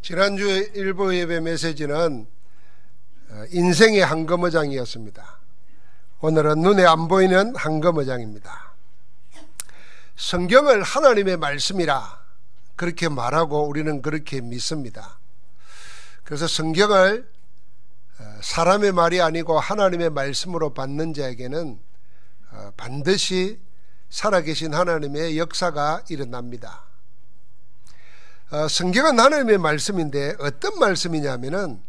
지난주 일부 예배 메시지는 인생의 한거머장이었습니다. 오늘은 눈에 안 보이는 한거머장입니다. 성경을 하나님의 말씀이라 그렇게 말하고 우리는 그렇게 믿습니다. 그래서 성경을 사람의 말이 아니고 하나님의 말씀으로 받는 자에게는 반드시 살아계신 하나님의 역사가 일어납니다. 성경은 하나님의 말씀인데 어떤 말씀이냐면은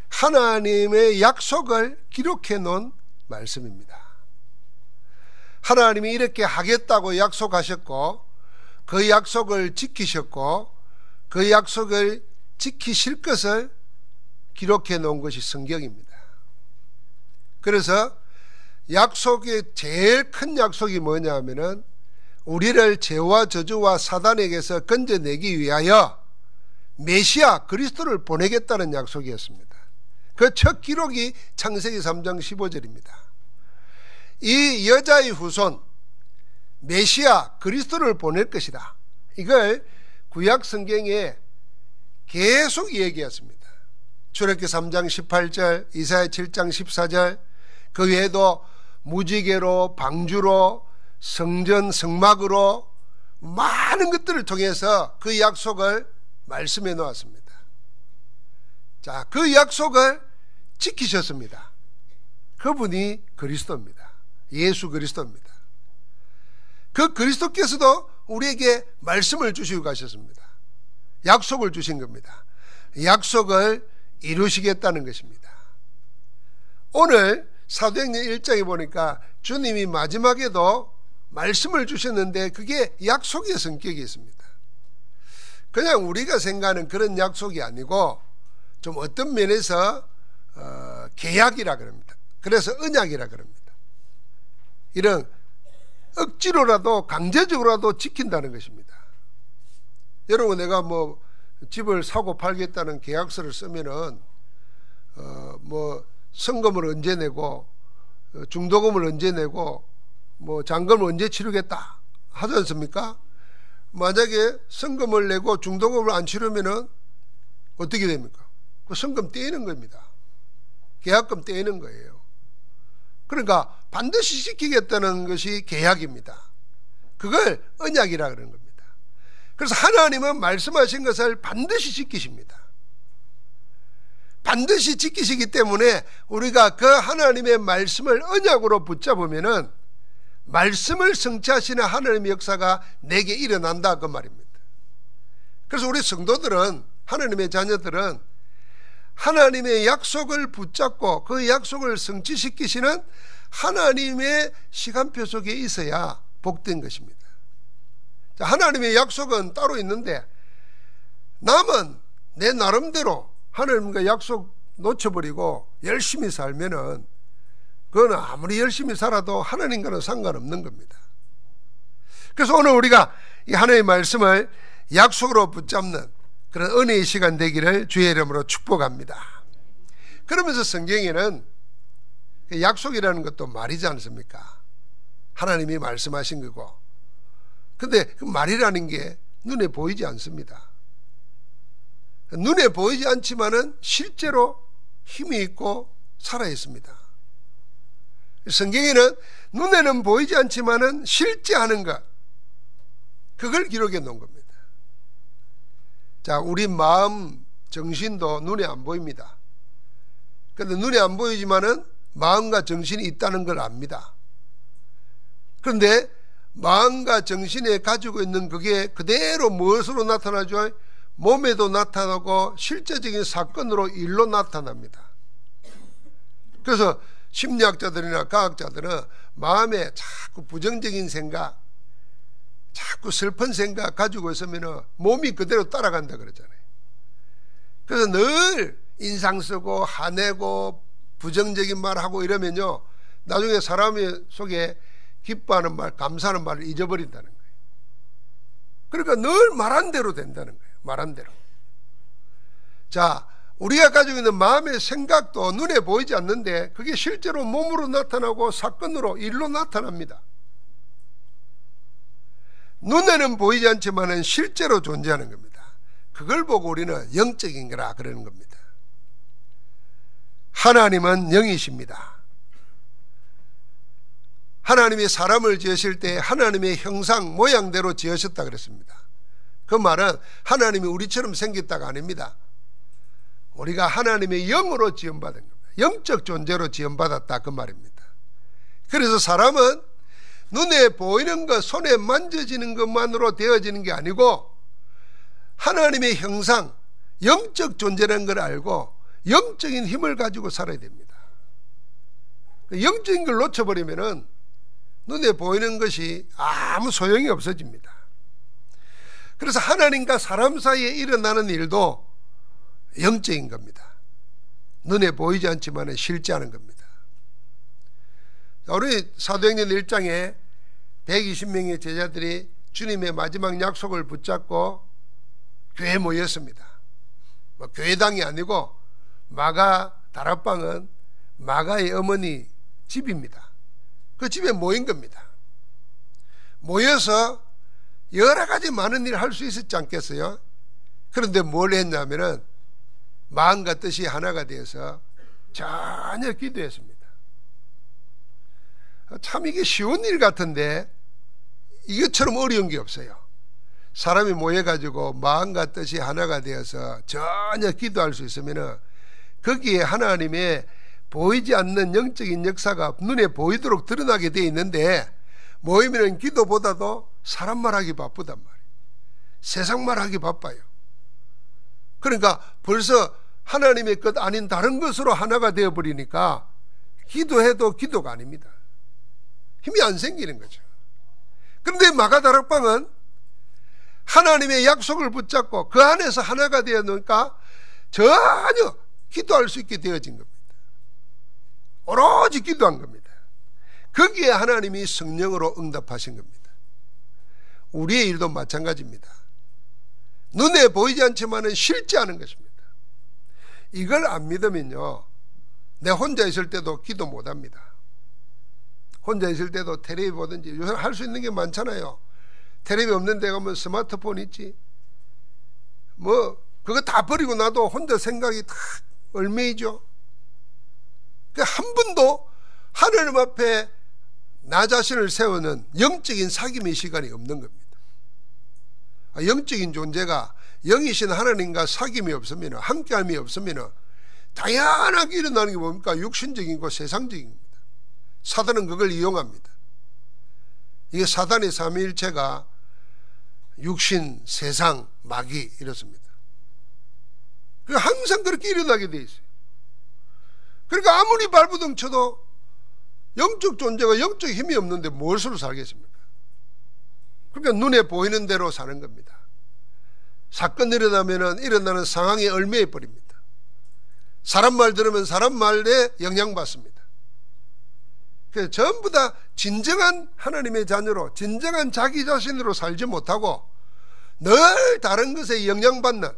하나님의 약속을 기록해 놓은 말씀입니다. 하나님이 이렇게 하겠다고 약속하셨고 그 약속을 지키셨고 그 약속을 지키실 것을 기록해 놓은 것이 성경입니다. 그래서 약속의 제일 큰 약속이 뭐냐면은 우리를 죄와 저주와 사단에게서 건져내기 위하여 메시아 그리스도를 보내겠다는 약속이었습니다. 그 첫 기록이 창세기 3장 15절입니다. 이 여자의 후손 메시아 그리스도를 보낼 것이다. 이걸 구약 성경에 계속 얘기했습니다. 출애굽기 3장 18절, 이사야 7장 14절, 그 외에도 무지개로, 방주로, 성전, 성막으로 많은 것들을 통해서 그 약속을 말씀해 놓았습니다. 자, 그 약속을 지키셨습니다. 그분이 그리스도입니다. 예수 그리스도입니다. 그 그리스도께서도 우리에게 말씀을 주시고 가셨습니다. 약속을 주신 겁니다. 약속을 이루시겠다는 것입니다. 오늘 사도행전 1장에 보니까 주님이 마지막에도 말씀을 주셨는데 그게 약속의 성격이 있습니다. 그냥 우리가 생각하는 그런 약속이 아니고 좀 어떤 면에서 계약이라 그럽니다. 그래서 언약이라 그럽니다. 이런 억지로라도 강제적으로라도 지킨다는 것입니다. 여러분, 내가 뭐 집을 사고 팔겠다는 계약서를 쓰면은 뭐 성금을 언제 내고 중도금을 언제 내고 뭐 잔금을 언제 치르겠다 하지 않습니까? 만약에 성금을 내고 중도금을 안 치르면은 어떻게 됩니까? 그 성금 떼이는 겁니다. 계약금 떼이는 거예요. 그러니까 반드시 지키겠다는 것이 계약입니다. 그걸 언약이라 그러는 겁니다. 그래서 하나님은 말씀하신 것을 반드시 지키십니다. 반드시 지키시기 때문에 우리가 그 하나님의 말씀을 언약으로 붙잡으면은 말씀을 성취하시는 하나님의 역사가 내게 일어난다 그 말입니다. 그래서 우리 성도들은, 하나님의 자녀들은 하나님의 약속을 붙잡고 그 약속을 성취시키시는 하나님의 시간표 속에 있어야 복된 것입니다. 자, 하나님의 약속은 따로 있는데 남은 내 나름대로 하나님과 약속 놓쳐버리고 열심히 살면은 그거는 아무리 열심히 살아도 하나님과는 상관없는 겁니다. 그래서 오늘 우리가 이 하나님의 말씀을 약속으로 붙잡는 그런 은혜의 시간 되기를 주의 이름으로 축복합니다. 그러면서 성경에는 약속이라는 것도 말이지 않습니까? 하나님이 말씀하신 거고. 근데 그 말이라는 게 눈에 보이지 않습니다. 눈에 보이지 않지만은 실제로 힘이 있고 살아있습니다. 성경에는 눈에는 보이지 않지만은 실제 하는 것, 그걸 기록해 놓은 겁니다. 자, 우리 마음, 정신도 눈에 안 보입니다. 그런데 눈에 안 보이지만은 마음과 정신이 있다는 걸 압니다. 그런데 마음과 정신에 가지고 있는 그게 그대로 무엇으로 나타나죠? 몸에도 나타나고 실제적인 사건으로 일로 나타납니다. 그래서 심리학자들이나 과학자들은 마음에 자꾸 부정적인 생각, 자꾸 슬픈 생각 가지고 있으면 몸이 그대로 따라간다 그러잖아요. 그래서 늘 인상 쓰고 화내고 부정적인 말 하고 이러면요, 나중에 사람 속에 기뻐하는 말, 감사하는 말을 잊어버린다는 거예요. 그러니까 늘 말한 대로 된다는 거예요. 말한 대로. 자, 우리가 가지고 있는 마음의 생각도 눈에 보이지 않는데 그게 실제로 몸으로 나타나고 사건으로 일로 나타납니다. 눈에는 보이지 않지만 실제로 존재하는 겁니다. 그걸 보고 우리는 영적인 거라 그러는 겁니다. 하나님은 영이십니다. 하나님이 사람을 지으실 때 하나님의 형상 모양대로 지으셨다 그랬습니다. 그 말은 하나님이 우리처럼 생겼다가 아닙니다. 우리가 하나님의 영으로 지음받은 겁니다. 영적 존재로 지음받았다 그 말입니다. 그래서 사람은 눈에 보이는 것, 손에 만져지는 것만으로 되어지는 게 아니고 하나님의 형상, 영적 존재라는 걸 알고 영적인 힘을 가지고 살아야 됩니다. 영적인 걸 놓쳐버리면은 눈에 보이는 것이 아무 소용이 없어집니다. 그래서 하나님과 사람 사이에 일어나는 일도 영적인 겁니다. 눈에 보이지 않지만 실제하는 겁니다. 우리 사도행전 1장에 120명의 제자들이 주님의 마지막 약속을 붙잡고 교회에 모였습니다. 교회당이 아니고 마가 다락방은 마가의 어머니 집입니다. 그 집에 모인 겁니다. 모여서 여러 가지 많은 일을 할 수 있었지 않겠어요? 그런데 뭘 했냐면은 마음과 뜻이 하나가 되어서 전혀 기도했습니다. 참 이게 쉬운 일 같은데 이것처럼 어려운 게 없어요. 사람이 모여가지고 마음과 뜻이 하나가 되어서 전혀 기도할 수 있으면은 거기에 하나님의 보이지 않는 영적인 역사가 눈에 보이도록 드러나게 되어 있는데 모이면 기도보다도 사람 말하기 바쁘단 말이에요. 세상 말하기 바빠요. 그러니까 벌써 하나님의 것 아닌 다른 것으로 하나가 되어버리니까 기도해도 기도가 아닙니다. 힘이 안 생기는 거죠. 그런데 마가다락방은 하나님의 약속을 붙잡고 그 안에서 하나가 되어 놓으니까 전혀 기도할 수 있게 되어진 겁니다. 오로지 기도한 겁니다. 거기에 하나님이 성령으로 응답하신 겁니다. 우리의 일도 마찬가지입니다. 눈에 보이지 않지만 실제하는 것입니다. 이걸 안 믿으면요, 내 혼자 있을 때도 기도 못합니다. 혼자 있을 때도 텔레비 보든지 요새 할 수 있는 게 많잖아요. 텔레비 없는 데 가면 스마트폰 있지. 그거 다 버리고 나도 혼자 생각이 다 얼매이죠. 한 번도 하나님 앞에 나 자신을 세우는 영적인 사귐의 시간이 없는 겁니다. 영적인 존재가 영이신 하나님과 사귐이 없으면, 함께함이 없으면 다양하게 일어나는 게 뭡니까? 육신적인 거, 세상적인 겁니다. 사단은 그걸 이용합니다. 이게 사단의 삼위일체가 육신, 세상, 마귀 이렇습니다. 항상 그렇게 일어나게 돼 있어요. 그러니까 아무리 발부둥 쳐도 영적 존재가 영적 힘이 없는데 무엇으로 살겠습니까? 그러니까 눈에 보이는 대로 사는 겁니다. 사건이 일어나면 일어나는 상황에 얽매여 버립니다. 사람 말 들으면 사람 말에 영향받습니다. 그래서 전부 다 진정한 하나님의 자녀로, 진정한 자기 자신으로 살지 못하고 늘 다른 것에 영향받는,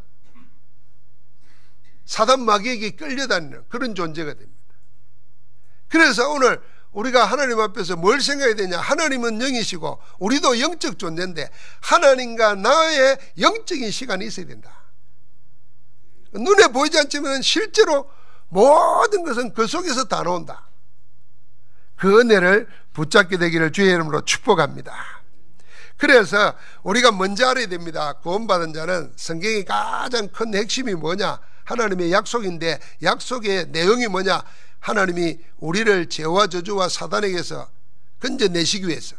사단 마귀에게 끌려다니는 그런 존재가 됩니다. 그래서 오늘 우리가 하나님 앞에서 뭘 생각해야 되냐? 하나님은 영이시고 우리도 영적 존재인데 하나님과 나의 영적인 시간이 있어야 된다. 눈에 보이지 않지만 실제로 모든 것은 그 속에서 다 나온다. 그 은혜를 붙잡게 되기를 주의 이름으로 축복합니다. 그래서 우리가 먼저 알아야 됩니다. 구원받은 자는 성경의 가장 큰 핵심이 뭐냐? 하나님의 약속인데 약속의 내용이 뭐냐? 하나님이 우리를 죄와 저주와 사단에게서 건져내시기 위해서,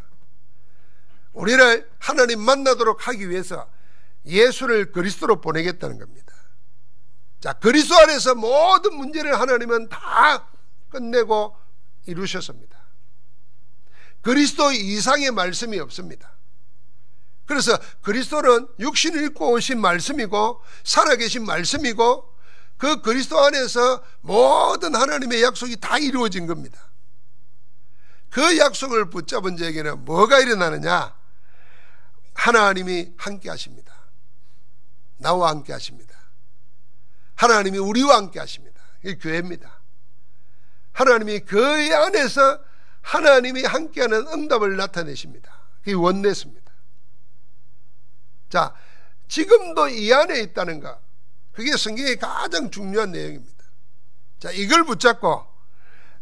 우리를 하나님 만나도록 하기 위해서 예수를 그리스도로 보내겠다는 겁니다. 자, 그리스도 안에서 모든 문제를 하나님은 다 끝내고 이루셨습니다. 그리스도 이상의 말씀이 없습니다. 그래서 그리스도는 육신을 입고 오신 말씀이고 살아계신 말씀이고 그 그리스도 안에서 모든 하나님의 약속이 다 이루어진 겁니다. 그 약속을 붙잡은 자에게는 뭐가 일어나느냐? 하나님이 함께 하십니다. 나와 함께 하십니다. 하나님이 우리와 함께 하십니다. 이게 교회입니다. 하나님이 그 안에서 하나님이 함께하는 응답을 나타내십니다. 그게 원내스입니다. 자, 지금도 이 안에 있다는가. 그게 성경의 가장 중요한 내용입니다. 자, 이걸 붙잡고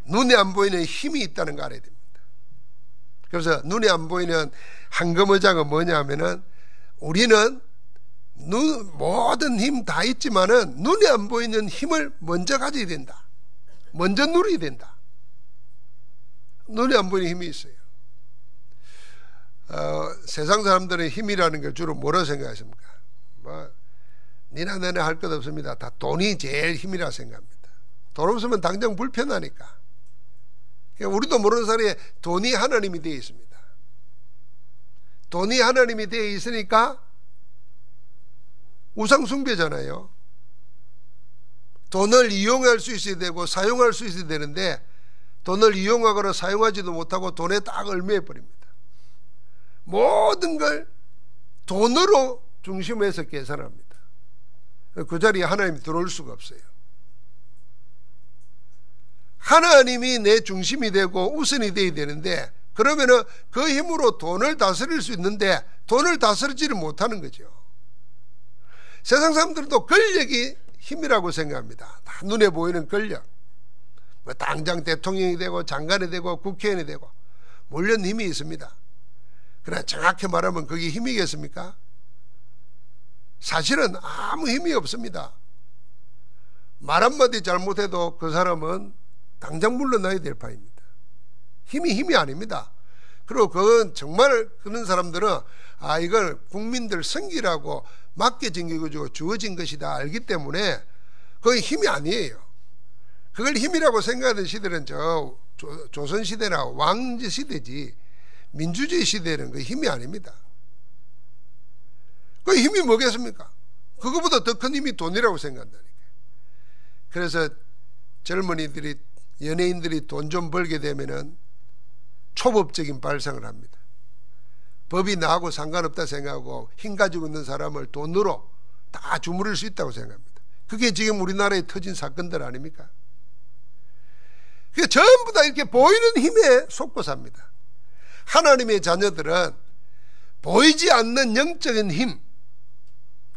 눈에 안 보이는 힘이 있다는 거 알아야 됩니다. 그래서 눈에 안 보이는 한금의자가 뭐냐 하면은 우리는 모든 힘 다 있지만은 눈에 안 보이는 힘을 먼저 가져야 된다. 먼저 누려야 된다. 눈에 안 보이는 힘이 있어요. 세상 사람들은 힘이라는 걸 주로 뭐라고 생각하십니까? 니나 내나 할 것 없습니다. 다 돈이 제일 힘이라 생각합니다. 돈 없으면 당장 불편하니까. 그러니까 우리도 모르는 사이에 돈이 하나님이 되어 있습니다. 돈이 하나님이 되어 있으니까 우상숭배잖아요. 돈을 이용할 수 있어야 되고 사용할 수 있어야 되는데 돈을 이용하거나 사용하지도 못하고 돈에 딱 얽매여 버립니다. 모든 걸 돈으로 중심에서 계산합니다. 그 자리에 하나님이 들어올 수가 없어요. 하나님이 내 중심이 되고 우선이 되어야 되는데 그러면은 그 힘으로 돈을 다스릴 수 있는데 돈을 다스리지를 못하는 거죠. 세상 사람들도 권력이 힘이라고 생각합니다. 다 눈에 보이는 권력. 당장 대통령이 되고 장관이 되고 국회의원이 되고 물론 힘이 있습니다. 그러나 정확히 말하면 그게 힘이겠습니까? 사실은 아무 힘이 없습니다. 말 한마디 잘못해도 그 사람은 당장 물러나야 될 판입니다. 힘이 아닙니다. 그리고 그건 정말 그런 사람들은 이걸 국민들 승기라고 맡겨진 게 주어진 것이다 알기 때문에 그건 힘이 아니에요. 그걸 힘이라고 생각하는 시대는 조선시대나 왕제시대지 민주주의 시대는 그 힘이 아닙니다. 그 힘이 뭐겠습니까? 그거보다 더 큰 힘이 돈이라고 생각한다니까. 그래서 젊은이들이 연예인들이 돈 좀 벌게 되면은 초법적인 발상을 합니다. 법이 나하고 상관없다 생각하고 힘 가지고 있는 사람을 돈으로 다 주무를 수 있다고 생각합니다. 그게 지금 우리나라에 터진 사건들 아닙니까? 그게 전부 다 이렇게 보이는 힘에 속고 삽니다. 하나님의 자녀들은 보이지 않는 영적인 힘,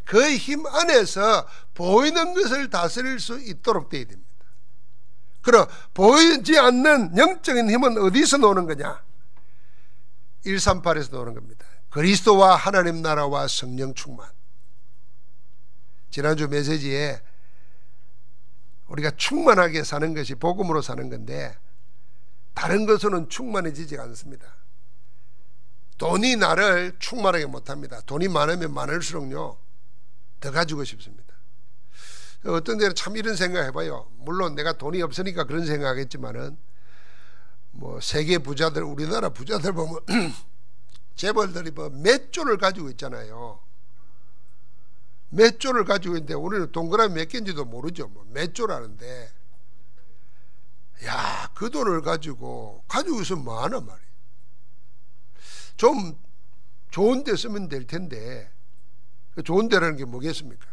그 힘 안에서 보이는 것을 다스릴 수 있도록 되어야 됩니다. 그럼 보이지 않는 영적인 힘은 어디서 나오는 거냐? 138에서 나오는 겁니다. 그리스도와 하나님 나라와 성령 충만. 지난주 메시지에 우리가 충만하게 사는 것이 복음으로 사는 건데 다른 것으로는 충만해지지 않습니다. 돈이 나를 충만하게 못합니다. 돈이 많으면 많을수록요 더 가지고 싶습니다. 어떤 데는 참 이런 생각 해봐요. 물론 내가 돈이 없으니까 그런 생각하겠지만은 세계 부자들, 우리나라 부자들 보면 재벌들이 몇 조를 가지고 있잖아요. 몇 조를 가지고 있는데 우리는 동그라미 몇 개인지도 모르죠. 몇 조라는데 야, 그 돈을 가지고 있으면 뭐하나 말이에요. 좀 좋은 데 쓰면 될 텐데 좋은 데라는 게 뭐겠습니까?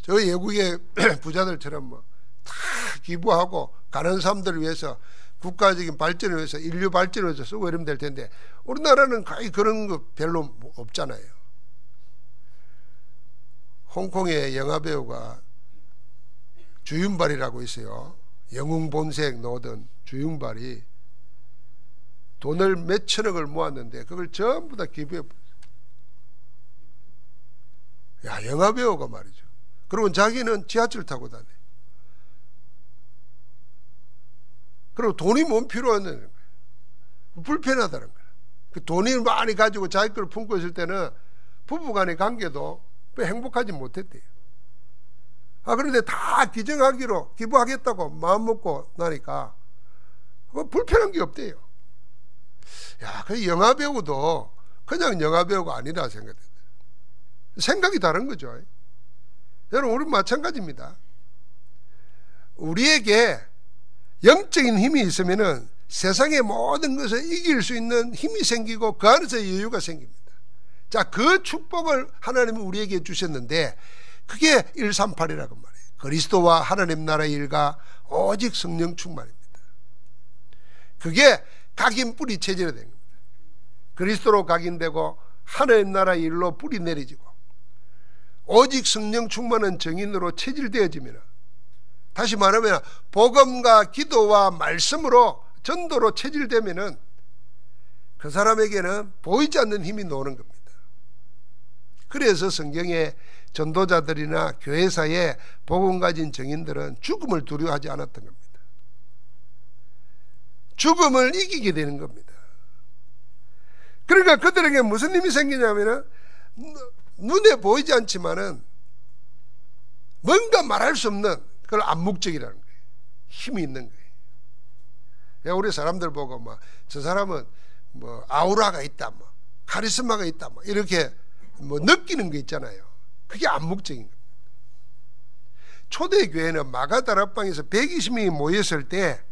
저 외국의 부자들처럼 다 기부하고 가난한 사람들을 위해서 국가적인 발전을 위해서 인류 발전을 위해서 쓰고 이러면 될 텐데 우리나라는 거의 그런 거 별로 없잖아요. 홍콩의 영화배우가 주윤발이라고 있어요. 영웅본색 나오던 주윤발이 돈을 몇 천억을 모았는데 그걸 전부 다 기부해버렸어요. 야, 영화배우가 말이죠. 그러면 자기는 지하철 타고 다녀. 그리고 돈이 뭔 필요하냐는 거예요. 불편하다는 거예요. 그 돈이 많이 가지고 자기 걸 품고 있을 때는 부부간의 관계도 행복하지 못했대요. 그런데 다 기증하기로 기부하겠다고 마음 먹고 나니까 불편한 게 없대요. 야, 그 영화배우도 그냥 영화배우가 아니라 생각된다. 생각이 다른 거죠. 여러분, 우리 마찬가지입니다. 우리에게 영적인 힘이 있으면은 세상의 모든 것을 이길 수 있는 힘이 생기고 그 안에서 여유가 생깁니다. 자, 그 축복을 하나님이 우리에게 주셨는데 그게 138이라고 말해요. 그리스도와 하나님 나라의 일과 오직 성령 충만입니다. 그게 각인 뿌리 체질이 된 겁니다. 그리스도로 각인되고 하나님 나라의 일로 뿌리 내리지고 오직 성령 충만한 정인으로 체질되어지면, 다시 말하면 복음과 기도와 말씀으로 전도로 체질되면은 그 사람에게는 보이지 않는 힘이 노는 겁니다. 그래서 성경에 전도자들이나 교회사에 복음 가진 정인들은 죽음을 두려워하지 않았던 겁니다. 죽음을 이기게 되는 겁니다. 그러니까 그들에게 무슨 힘이 생기냐면은 눈에 보이지 않지만은 뭔가 말할 수 없는 그걸 암묵적이라는 거예요. 힘이 있는 거예요. 우리 사람들 보고 막 저 사람은 뭐 아우라가 있다, 뭐 카리스마가 있다, 뭐 이렇게 뭐 느끼는 거 있잖아요. 그게 암묵적인 겁니다. 초대교회는 마가다락방에서 120명이 모였을 때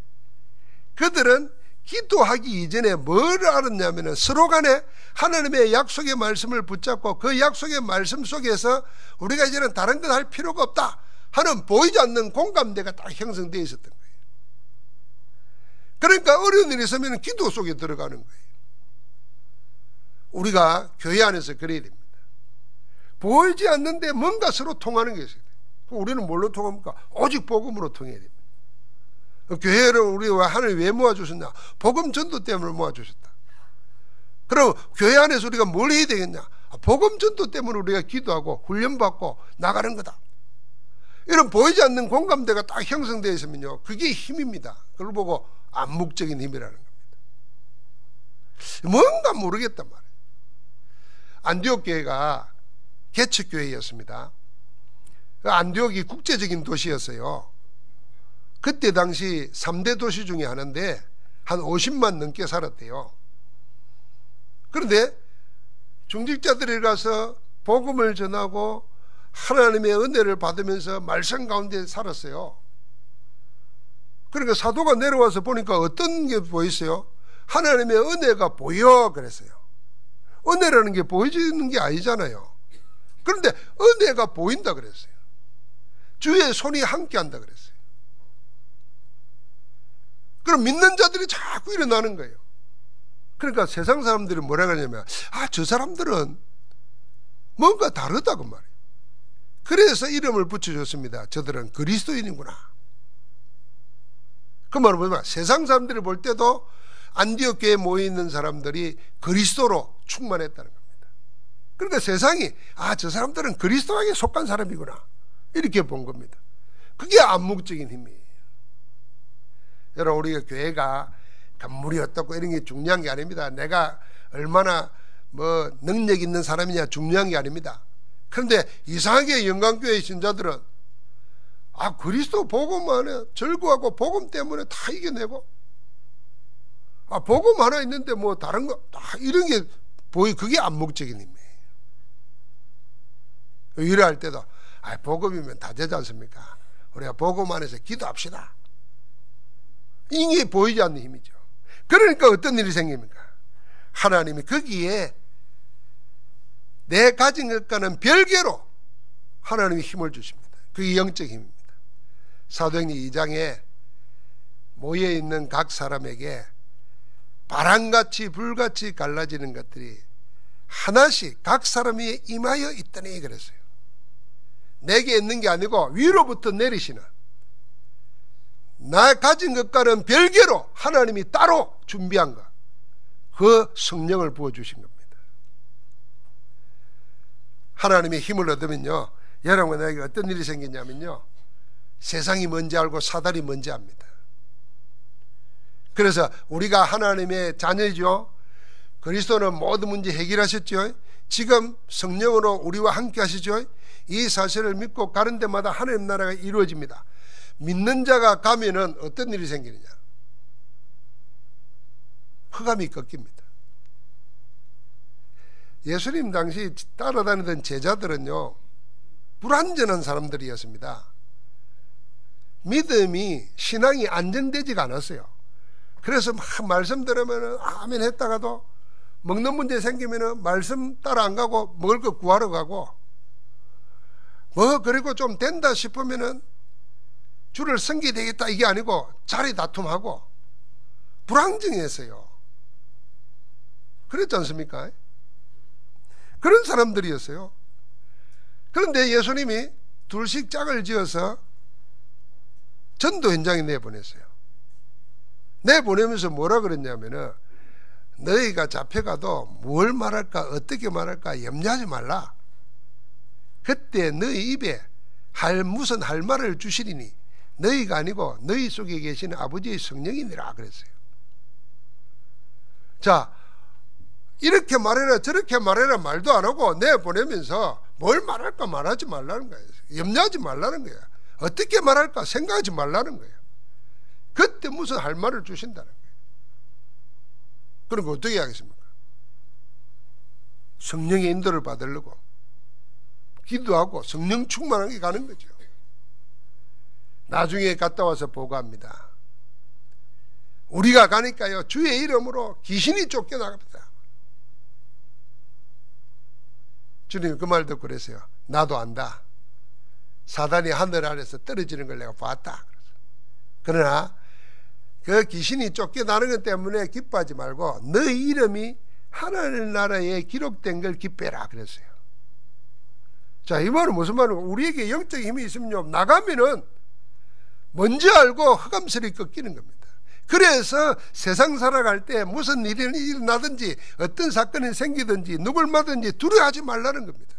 그들은 기도하기 이전에 뭘 알았냐면 서로 간에 하나님의 약속의 말씀을 붙잡고 그 약속의 말씀 속에서 우리가 이제는 다른 것 할 필요가 없다 하는 보이지 않는 공감대가 딱 형성되어 있었던 거예요. 그러니까 어려운 일이 있으면 기도 속에 들어가는 거예요. 우리가 교회 안에서 그래야 됩니다. 보이지 않는데 뭔가 서로 통하는 게 있어요. 우리는 뭘로 통합니까? 오직 복음으로 통해야 됩니다. 교회를 우리가 하나님 왜 모아주셨냐? 복음 전도 때문에 모아주셨다. 그럼 교회 안에서 우리가 뭘 해야 되겠냐? 복음 전도 때문에 우리가 기도하고 훈련받고 나가는 거다. 이런 보이지 않는 공감대가 딱 형성되어 있으면요, 그게 힘입니다. 그걸 보고 암묵적인 힘이라는 겁니다. 뭔가 모르겠단 말이에요. 안디옥 교회가 개척교회였습니다. 안디옥이 국제적인 도시였어요. 그때 당시 3대 도시 중에 하나인데 한 50만 넘게 살았대요. 그런데 중직자들이 가서 복음을 전하고 하나님의 은혜를 받으면서 말씀 가운데 살았어요. 그러니까 사도가 내려와서 보니까 어떤 게 보였어요? 하나님의 은혜가 보여 그랬어요. 은혜라는 게 보여지는 게 아니잖아요. 그런데 은혜가 보인다 그랬어요. 주의 손이 함께한다 그랬어요. 그럼 믿는 자들이 자꾸 일어나는 거예요. 그러니까 세상 사람들이 뭐라 그러냐면 저 사람들은 뭔가 다르다고 말이에요. 그래서 이름을 붙여줬습니다. 저들은 그리스도인이구나. 그 말은 뭐냐면 세상 사람들이 볼 때도 안디옥 교회에 모여있는 사람들이 그리스도로 충만했다는 겁니다. 그러니까 세상이 저 사람들은 그리스도에게 속한 사람이구나 이렇게 본 겁니다. 그게 암묵적인 힘이에요. 여러분, 우리가 교회가 건물이 어떻고 이런 게 중요한 게 아닙니다. 내가 얼마나 뭐 능력 있는 사람이냐 중요한 게 아닙니다. 그런데 이상하게 영광교회 신자들은 그리스도 복음 안에 절구하고 복음 때문에 다 이겨내고 복음 하나 있는데 뭐 다른 거 이런 게 그게 암묵적인 힘이에요. 일할 때도 복음이면 다 되지 않습니까? 우리가 복음 안에서 기도합시다. 이게 보이지 않는 힘이죠. 그러니까 어떤 일이 생깁니까? 하나님이 거기에 내 가진 것과는 별개로 하나님이 힘을 주십니다. 그게 영적 힘입니다. 사도행전 2장에 모여있는 각 사람에게 바람같이 불같이 갈라지는 것들이 하나씩 각 사람이 임하여 있더니 그랬어요. 내게 있는 게 아니고 위로부터 내리시는 나 가진 것과는 별개로 하나님이 따로 준비한 것, 그 성령을 부어주신 겁니다. 하나님의 힘을 얻으면요, 여러분에게 어떤 일이 생기냐면요, 세상이 뭔지 알고 사달이 뭔지 압니다. 그래서 우리가 하나님의 자녀이죠. 그리스도는 모든 문제 해결하셨죠. 지금 성령으로 우리와 함께 하시죠. 이 사실을 믿고 가는 데마다 하나님 나라가 이루어집니다. 믿는 자가 가면은 어떤 일이 생기느냐? 흑암이 꺾입니다. 예수님 당시 따라다니던 제자들은요, 불완전한 사람들이었습니다. 믿음이, 신앙이 안정되지가 않았어요. 그래서 막 말씀 들으면 아멘 했다가도 먹는 문제 생기면 말씀 따라 안 가고 먹을 거 구하러 가고, 그리고 좀 된다 싶으면은 주를 섬기게 되겠다 이게 아니고 자리 다툼하고 불안정했어요. 그랬지 않습니까? 그런 사람들이었어요. 그런데 예수님이 둘씩 짝을 지어서 전도 현장에 내보냈어요. 내보내면서 뭐라 그랬냐면은 너희가 잡혀가도 뭘 말할까 어떻게 말할까 염려하지 말라. 그때 너희 입에 무슨 할 말을 주시리니 너희가 아니고 너희 속에 계시는 아버지의 성령이니라 그랬어요. 자, 이렇게 말해라 저렇게 말해라 말도 안 하고 내보내면서 뭘 말할까 말하지 말라는 거예요. 염려하지 말라는 거예요. 어떻게 말할까 생각하지 말라는 거예요. 그때 무슨 할 말을 주신다는 거예요. 그럼 어떻게 하겠습니까? 성령의 인도를 받으려고 기도하고 성령 충만하게 가는 거죠. 나중에 갔다 와서 보고합니다. 우리가 가니까요 주의 이름으로 귀신이 쫓겨나갑니다. 주님이 그 말 듣고 그랬어요. 나도 안다. 사단이 하늘 아래서 떨어지는 걸 내가 봤다. 그러나 그 귀신이 쫓겨나는 것 때문에 기뻐하지 말고 너희 이름이 하나님 나라에 기록된 걸 기뻐해라 그랬어요. 자, 이 말은 무슨 말이고 우리에게 영적인 힘이 있으면요 나가면은 뭔지 알고 허감스레 꺾이는 겁니다. 그래서 세상 살아갈 때 무슨 일이 일어나든지 어떤 사건이 생기든지 누굴 맞든지 두려워하지 말라는 겁니다.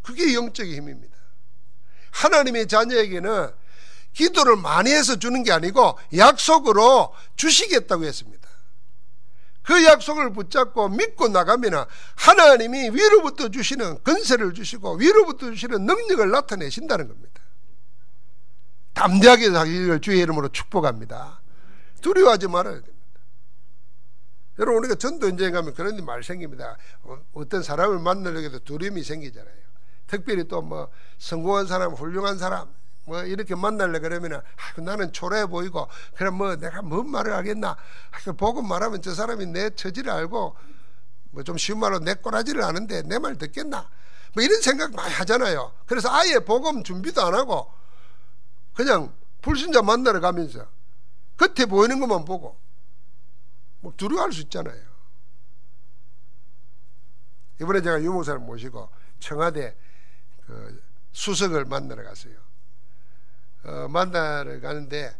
그게 영적인 힘입니다. 하나님의 자녀에게는 기도를 많이 해서 주는 게 아니고 약속으로 주시겠다고 했습니다. 그 약속을 붙잡고 믿고 나가면 하나님이 위로부터 주시는 권세를 주시고 위로부터 주시는 능력을 나타내신다는 겁니다. 담대하게 하기를 주의 이름으로 축복합니다. 두려워하지 말아야 됩니다. 여러분 우리가 전도 현장에 가면 그런 일 많이 생깁니다. 어떤 사람을 만나려고 해도 두려움이 생기잖아요. 특별히 또 뭐 성공한 사람 훌륭한 사람 뭐 이렇게 만나려고 그러면 나는 초라해 보이고 그럼 뭐 내가 뭔 말을 하겠나 보고 말하면 저 사람이 내 처지를 알고 뭐 좀 쉬운 말로 내 꼬라지를 아는데 내 말 듣겠나 뭐 이런 생각 많이 하잖아요. 그래서 아예 복음 준비도 안 하고 그냥 불신자 만나러 가면서 겉에 보이는 것만 보고 뭐 두려워할 수 있잖아요. 이번에 제가 유목사를 모시고 청와대 그 수석을 만나러 갔어요. 만나러 가는데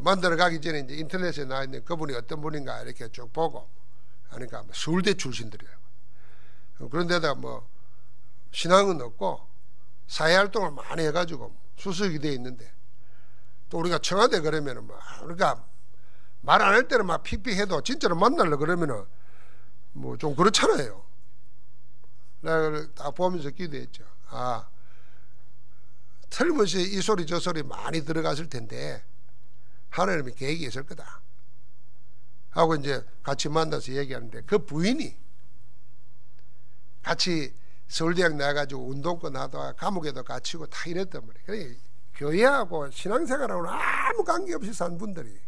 만나러 가기 전에 이제 인터넷에 나와 있는 그분이 어떤 분인가 이렇게 쭉 보고 하니까 서울대 출신들이라고. 그런데다가 뭐 신앙은 없고 사회활동을 많이 해가지고 수석이 돼 있는데 또 우리가 청와대 그러면은 뭐 그러니까 말 안 할 때는 막 픽픽해도 진짜로 만나려 그러면은 뭐 좀 그렇잖아요. 내가 다 보면서 기도했죠. 아, 틀림없이 이 소리 저 소리 많이 들어갔을 텐데 하나님의 계획이 있을 거다 하고 이제 같이 만나서 얘기하는데 그 부인이 같이 서울대학 나가가지고 운동권 하다가 감옥에도 갇히고 다 이랬단 말이에요. 그러니까 교회하고 신앙생활하고는 아무 관계없이 산 분들이.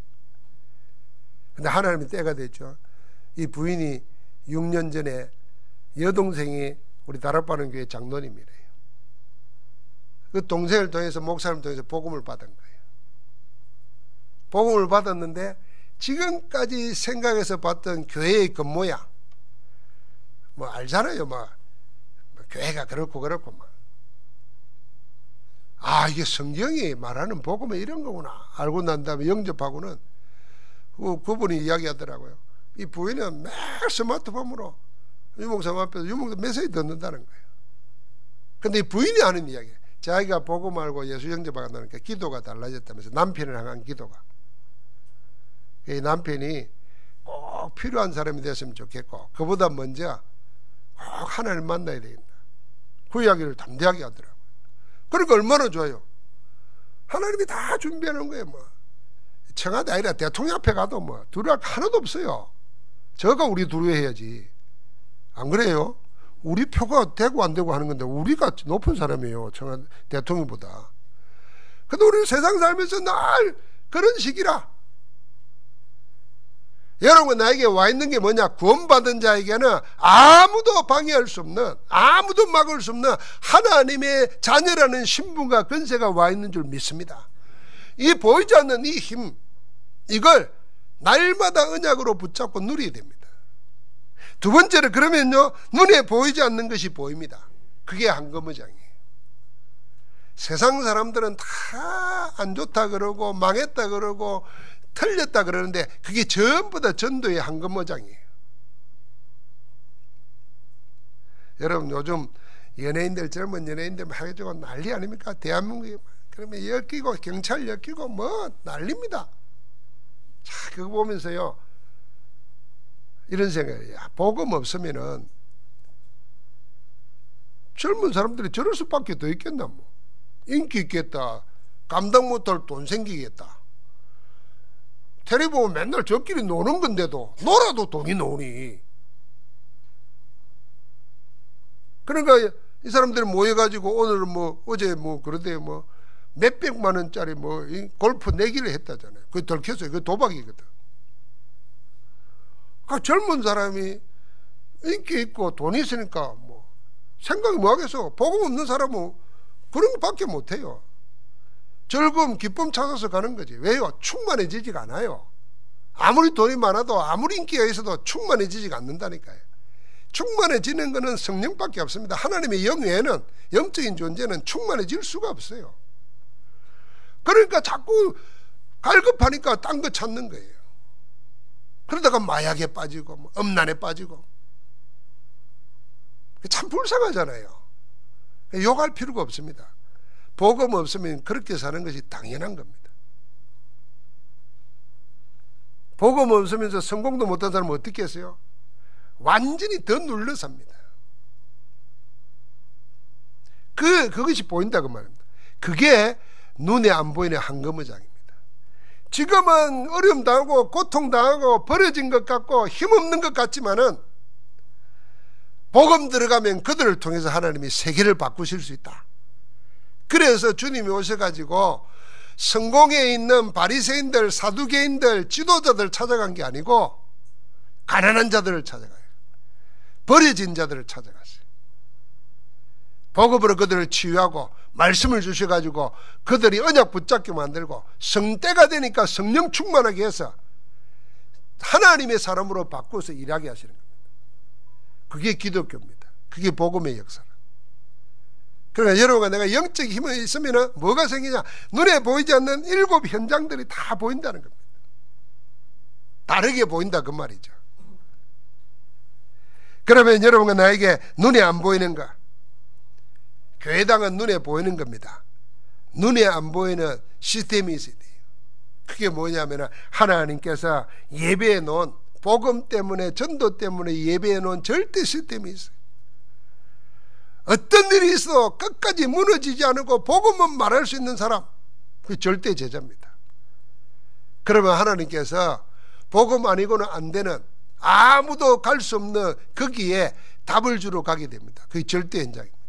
근데 하나님이 때가 됐죠. 이 부인이 6년 전에 여동생이 우리 다락바른 교회 장로님이래요. 그 동생을 통해서 목사님을 통해서 복음을 받은 거예요. 복음을 받았는데 지금까지 생각해서 봤던 교회의 겉모양 뭐 알잖아요. 뭐 교회가 그렇고 막. 아, 이게 성경이 말하는 복음은 이런 거구나 알고 난 다음에 영접하고는 그분이 이야기하더라고요. 이 부인은 매일 스마트폰으로 유목사 앞에서 유목사 메시지 듣는다는 거예요. 근데 이 부인이 하는 이야기예요. 자기가 복음 알고 예수 영접하다니까 기도가 달라졌다면서 남편을 향한 기도가. 이 남편이 꼭 필요한 사람이 됐으면 좋겠고 그보다 먼저 꼭 하나님을 만나야 되겠다. 그 이야기를 담대하게 하더라고요. 그러니까 얼마나 좋아요. 하나님이 다 준비하는 거예요. 뭐 청와대 아니라 대통령 앞에 가도 뭐 두려울 하나도 없어요. 저가 우리 두려워해야지. 안 그래요? 우리 표가 되고 안 되고 하는 건데 우리가 높은 사람이에요. 청와대 대통령보다. 근데 우리는 세상 살면서 늘 그런 식이라. 여러분 나에게 와 있는 게 뭐냐? 구원받은 자에게는 아무도 방해할 수 없는 아무도 막을 수 없는 하나님의 자녀라는 신분과 권세가 와 있는 줄 믿습니다. 이 보이지 않는 이 힘 이걸 날마다 언약으로 붙잡고 누려야 됩니다. 두 번째로 그러면요, 눈에 보이지 않는 것이 보입니다. 그게 한거무장이에요. 세상 사람들은 다 안 좋다 그러고 망했다 그러고 틀렸다 그러는데 그게 전부 다 전도의 한거무장이에요. 여러분 요즘 연예인들, 젊은 연예인들 막 해가지고 난리 아닙니까? 대한민국에 그러면 엮이고 경찰 엮이고 뭐 난립니다. 자, 그거 보면서요 이런 생각이에요. 복음 없으면은 젊은 사람들이 저럴 수밖에 더 있겠나. 뭐 인기 있겠다, 감당 못할 돈 생기겠다. 텔레비 보면 맨날 저끼리 노는 건데도 놀아도 돈이 나오니. 그러니까 이 사람들이 모여가지고 오늘 뭐 어제 뭐 그러대 뭐 몇백만 원짜리 뭐 골프 내기를 했다잖아요. 그게 들켰어요. 그게 도박이거든. 그러니까 젊은 사람이 인기 있고 돈이 있으니까 뭐 생각이 뭐 하겠어. 복음 없는 사람은 그런 것밖에 못해요. 즐거움, 기쁨 찾아서 가는 거지. 왜요? 충만해지지가 않아요. 아무리 돈이 많아도 아무리 인기가 있어도 충만해지지가 않는다니까요. 충만해지는 것은 성령밖에 없습니다. 하나님의 영 외에는, 영적인 존재는 충만해질 수가 없어요. 그러니까 자꾸 갈급하니까 딴 거 찾는 거예요. 그러다가 마약에 빠지고 음란에 빠지고 참 불쌍하잖아요. 욕할 필요가 없습니다. 복음 없으면 그렇게 사는 것이 당연한 겁니다. 복음 없으면서 성공도 못한 사람은 어떻게 했어요? 완전히 더 눌러 삽니다. 그것이 보인다 그 말입니다. 그게 눈에 안 보이는 한거무장입니다. 지금은 어려움 당하고 고통 당하고 버려진 것 같고 힘없는 것 같지만은 복음 들어가면 그들을 통해서 하나님이 세계를 바꾸실 수 있다. 그래서 주님이 오셔가지고 성공에 있는 바리새인들, 사두개인들, 지도자들 찾아간 게 아니고 가난한 자들을 찾아가요. 버려진 자들을 찾아갔어요. 복음으로 그들을 치유하고 말씀을 주셔가지고 그들이 언약 붙잡게 만들고 성때가 되니까 성령 충만하게 해서 하나님의 사람으로 바꾸어서 일하게 하시는 겁니다. 그게 기독교입니다. 그게 복음의 역사라. 그러니까 여러분과 내가 영적 힘이 있으면 뭐가 생기냐? 눈에 보이지 않는 7 현장들이 다 보인다는 겁니다. 다르게 보인다 그 말이죠. 그러면 여러분과 나에게 눈에 안 보이는 것, 교회당은 눈에 보이는 겁니다. 눈에 안 보이는 시스템이 있어야 돼요. 그게 뭐냐면 하나님께서 예배해 놓은, 복음 때문에, 전도 때문에 예배해 놓은 절대 시스템이 있어요. 어떤 일이 있어도 끝까지 무너지지 않고 복음만 말할 수 있는 사람, 그게 절대 제자입니다. 그러면 하나님께서 복음 아니고는 안 되는, 아무도 갈 수 없는 거기에 답을 주러 가게 됩니다. 그게 절대 현장입니다.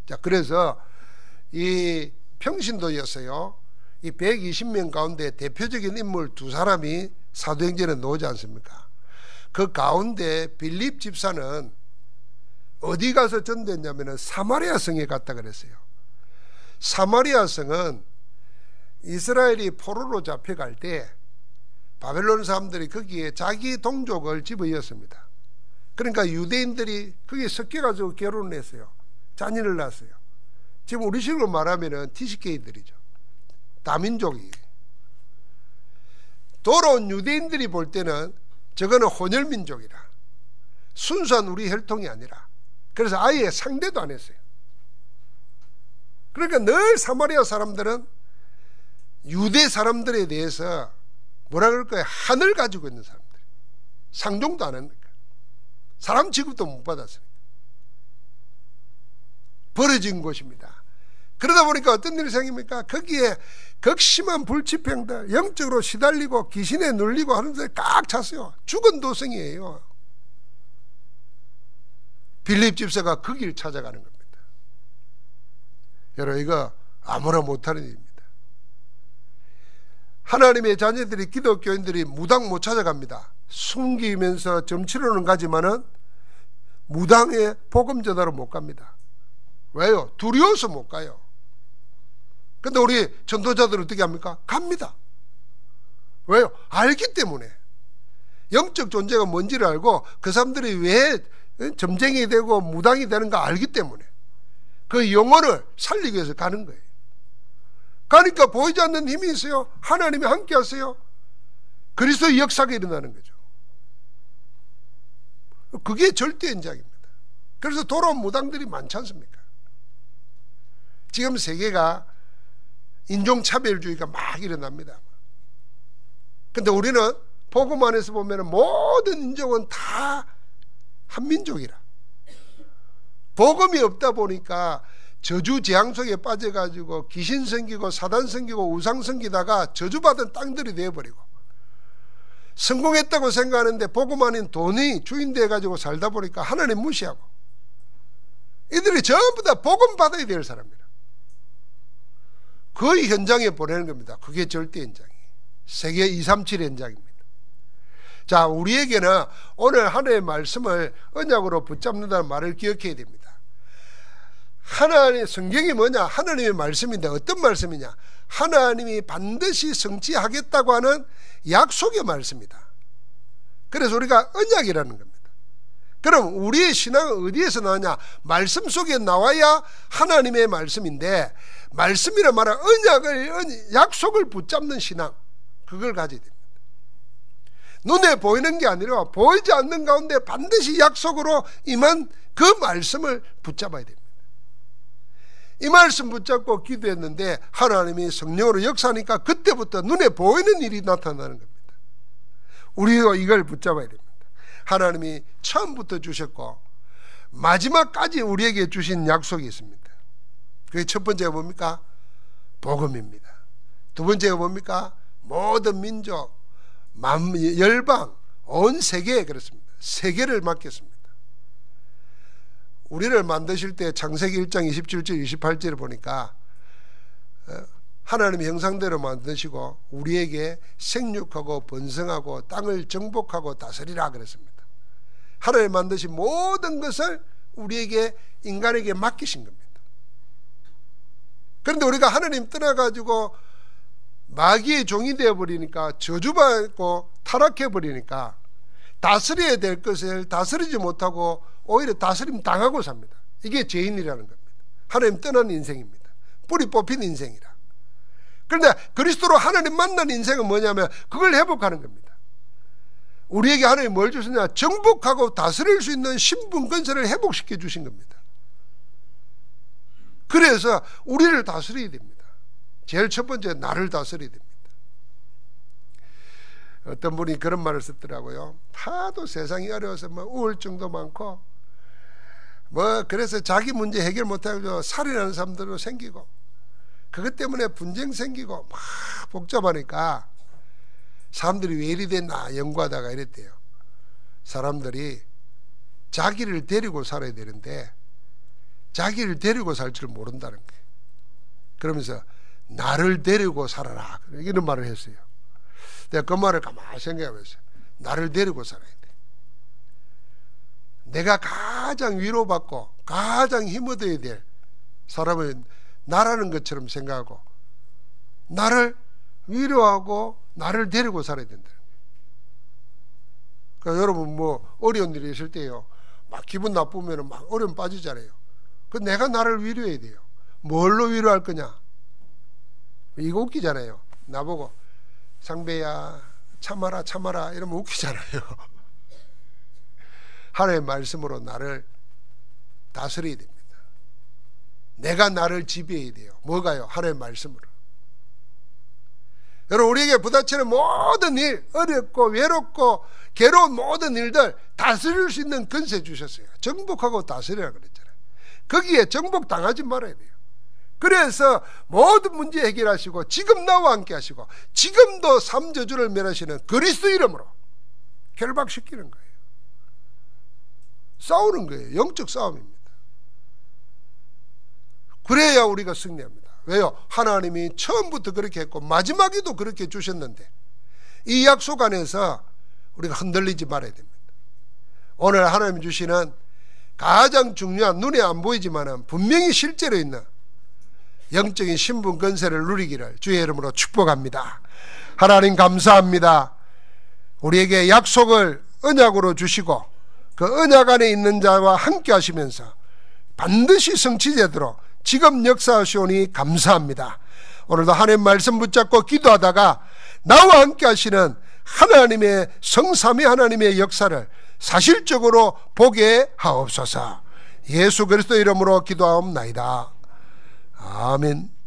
자, 그래서 이 평신도였어요. 이 120명 가운데 대표적인 인물 2사람이 사도행전에 나오지 않습니까? 그 가운데 빌립 집사는 어디 가서 전도했냐면 사마리아 성에 갔다 그랬어요. 사마리아 성은 이스라엘이 포로로 잡혀갈 때 바벨론 사람들이 거기에 자기 동족을 집어넣었습니다. 그러니까 유대인들이 거기에 섞여가지고 결혼을 했어요. 자녀를 낳았어요. 지금 우리식으로 말하면 TCK들이죠. 다민족이. 돌아온 유대인들이 볼 때는 저거는 혼혈민족이라, 순수한 우리 혈통이 아니라, 그래서 아예 상대도 안 했어요. 그러니까 늘 사마리아 사람들은 유대 사람들에 대해서 뭐라 그럴까요? 한을 가지고 있는 사람들, 상종도 안 합니까? 사람 취급도 못 받았으니까 버려진 곳입니다. 그러다 보니까 어떤 일이 생깁니까? 거기에 극심한 불치병들, 영적으로 시달리고 귀신에 눌리고 하는 데꽉 찼어요. 죽은 도성이에요. 빌립 집사가 그 길 찾아가는 겁니다. 여러분, 이거 아무나 못하는 일입니다. 하나님의 자녀들이, 기독교인들이 무당 못 찾아갑니다. 숨기면서 점치러는 가지만은 무당의 복음 전하러 못 갑니다. 왜요? 두려워서 못 가요. 근데 우리 전도자들은 어떻게 합니까? 갑니다. 왜요? 알기 때문에. 영적 존재가 뭔지를 알고 그 사람들이 왜 점쟁이 되고 무당이 되는가 알기 때문에 그 영혼을 살리기 위해서 가는 거예요. 가니까 보이지 않는 힘이 있어요. 하나님이 함께 하세요. 그리스도의 역사가 일어나는 거죠. 그게 절대연장입니다. 그래서 돌아온 무당들이 많지 않습니까? 지금 세계가 인종차별주의가 막 일어납니다. 근데 우리는 복음 안에서 보면 모든 인종은 다 한민족이라. 복음이 없다 보니까 저주재앙 속에 빠져가지고 귀신 섬기고 사단 섬기고 우상 섬기다가 저주받은 땅들이 되어버리고, 성공했다고 생각하는데 복음 아닌 돈이 주인 돼가지고 살다 보니까 하나님 무시하고, 이들이 전부 다 복음 받아야 될 사람이라. 거의 현장에 보내는 겁니다. 그게 절대 현장이에요. 세계 237 현장입니다. 자, 우리에게는 오늘 하나님의 말씀을 언약으로 붙잡는다는 말을 기억해야 됩니다. 하나님, 성경이 뭐냐? 하나님의 말씀인데 어떤 말씀이냐? 하나님이 반드시 성취하겠다고 하는 약속의 말씀이다. 그래서 우리가 언약이라는 겁니다. 그럼 우리의 신앙은 어디에서 나오냐? 말씀 속에 나와야 하나님의 말씀인데, 말씀이란 말은 언약을, 약속을 붙잡는 신앙, 그걸 가져야 됩니다. 눈에 보이는 게 아니라 보이지 않는 가운데 반드시 약속으로 임한 그 말씀을 붙잡아야 됩니다. 이 말씀 붙잡고 기도했는데 하나님이 성령으로 역사하니까 그때부터 눈에 보이는 일이 나타나는 겁니다. 우리가 이걸 붙잡아야 됩니다. 하나님이 처음부터 주셨고 마지막까지 우리에게 주신 약속이 있습니다. 그게 첫 번째가 뭡니까? 복음입니다. 두 번째가 뭡니까? 모든 민족, 열방, 온 세계에 그렇습니다. 세계를 맡겼습니다. 우리를 만드실 때 창세기 1장 27절 28절을 보니까 하나님의 형상대로 만드시고 우리에게 생육하고 번성하고 땅을 정복하고 다스리라 그랬습니다. 하나님 만드신 모든 것을 우리에게, 인간에게 맡기신 겁니다. 그런데 우리가 하나님 떠나가지고 마귀의 종이 되어버리니까, 저주받고 타락해버리니까 다스려야 될 것을 다스리지 못하고 오히려 다스림 당하고 삽니다. 이게 죄인이라는 겁니다. 하나님 떠난 인생입니다. 뿌리 뽑힌 인생이라. 그런데 그리스도로 하나님 만난 인생은 뭐냐면 그걸 회복하는 겁니다. 우리에게 하나님 뭘 주셨냐? 정복하고 다스릴 수 있는 신분 권세를 회복시켜 주신 겁니다. 그래서 우리를 다스려야 됩니다. 제일 첫 번째, 나를 다스려야 됩니다. 어떤 분이 그런 말을 썼더라고요. 하도 세상이 어려워서 뭐 우울증도 많고 그래서 자기 문제 해결 못하고 살인하는 사람들도 생기고, 그것 때문에 분쟁 생기고 막 복잡하니까 사람들이 왜 이리 됐나 연구하다가 이랬대요. 사람들이 자기를 데리고 살아야 되는데 자기를 데리고 살 줄 모른다는 거예요. 그러면서 나를 데리고 살아라, 이런 말을 했어요. 내가 그 말을 가만히 생각해봤어요. 나를 데리고 살아야 돼. 내가 가장 위로받고 가장 힘 얻어야 될 사람은 나라는 것처럼 생각하고 나를 위로하고 나를 데리고 살아야 된다는 거예요. 그러니까 여러분 어려운 일이 있을 때요, 막 기분 나쁘면 막 어려움 빠지잖아요. 그 내가 나를 위로해야 돼요. 뭘로 위로할 거냐? 이거 웃기잖아요. 나보고 상배야 참아라 참아라 이러면 웃기잖아요. 하나님의 말씀으로 나를 다스려야 됩니다. 내가 나를 지배해야 돼요. 뭐가요? 하나님의 말씀으로. 여러분, 우리에게 부딪히는 모든 일, 어렵고 외롭고 괴로운 모든 일들 다스릴 수 있는 권세 주셨어요. 정복하고 다스리라 그랬잖아요. 거기에 정복당하지 말아야 돼요. 그래서 모든 문제 해결하시고 지금 나와 함께 하시고 지금도 삼저주를 멸하시는 그리스도 이름으로 결박시키는 거예요. 싸우는 거예요. 영적 싸움입니다. 그래야 우리가 승리합니다. 왜요? 하나님이 처음부터 그렇게 했고 마지막에도 그렇게 주셨는데 이 약속 안에서 우리가 흔들리지 말아야 됩니다. 오늘 하나님 주시는 가장 중요한, 눈에 안 보이지만 분명히 실제로 있는 영적인 신분 권세를 누리기를 주의 이름으로 축복합니다. 하나님 감사합니다. 우리에게 약속을 언약으로 주시고 그 언약 안에 있는 자와 함께 하시면서 반드시 성취되도록 지금 역사하시오니 감사합니다. 오늘도 하나님 말씀 붙잡고 기도하다가 나와 함께 하시는 하나님의 성삼위 하나님의 역사를 사실적으로 보게 하옵소서. 예수 그리스도 이름으로 기도하옵나이다. 아멘.